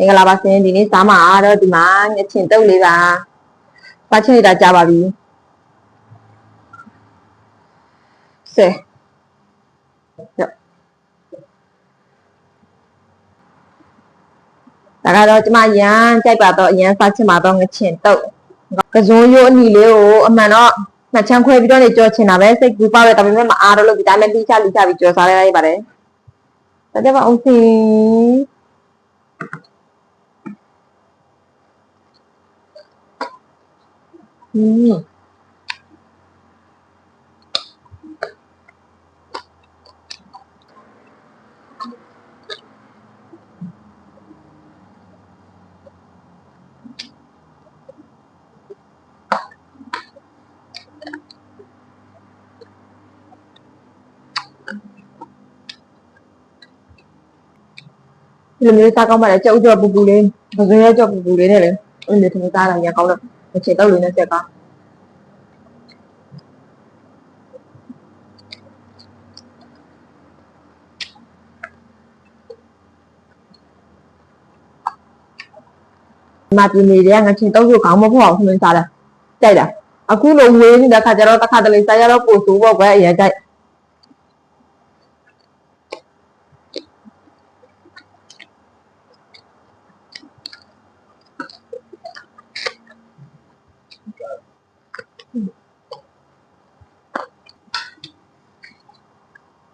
င်္ဂလာပါရှင်ဒီနေ့စားမှာတော့ဒီမှာငချင်တုပ်လေးပါစားချင်နေတာကြာပါပြီဆယ်ဒါကတော့ကျမရမ်းကြိုက်ပါတော့ရမ်းစားချင်ပါတော့ငချင်တုပ်ကစုံရိုးအနီလေးကိုအမှန်တော့နှစ်ချမ်းခွဲပြီးတော့နေကြော်ချင်တာပဲစိတ်ကူးပေါက်တယ်ဒါပေမဲ့မအားတော့လို့ဒီတိုင်းနဲ့လိချပြီးကြော်စားလိုက်ပါတယ်ဒါကြပါအောင်စီဒီလိုမျိုးစားကောင်းပါလေကြောက်ကြော်ပူပူလေးပဇွန်ရဲကြော်ပူပူလေးနဲ့လေအဲ့လိုမျိုးထမင်းစားတာရကောင်းတော့ငချင်တုပ်လေးနဲ့ဆက်ကောင်းမပြင်းနေတယ်ငချင်တုပ်ကိုကောင်းမဖို့အောင်ထမင်းစားတယ်ကြိုက်တာအခုလိုဝေးနေတဲ့ခါကျတော့တစ်ခါတလေစားရတော့ပို့ဆိုးပေါ့ကွယ်အရင်ကြိုက်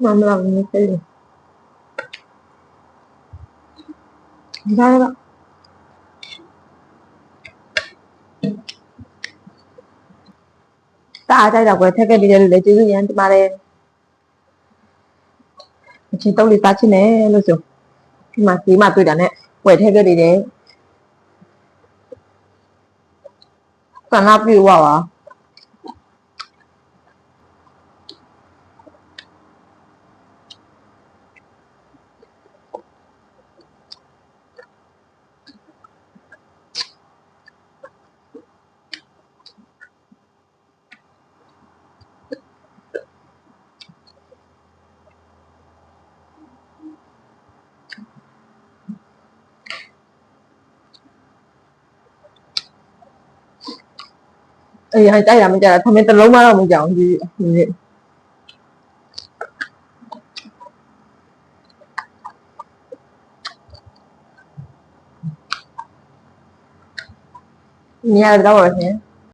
မမလာဘူးစေးဒါရပါတားကြိုက်တော့ကွယ်ထက်ကလေးလေးကျေးဇူးရမ်းတင်ပါတယ်အချင်းတုပ်လေးစားချင်တယ်လို့ဆိုဒီမှာဒီမှာတွေ့တာနဲ့ဝယ်ထက်ကလေးတွေဆန္ဒပြုပါပါအေးကြိုက်တာမကြတာထမင်းတစ်လုံးမှတော့မကြောက်ဘူးဒီနေရာတော့ပါရှင်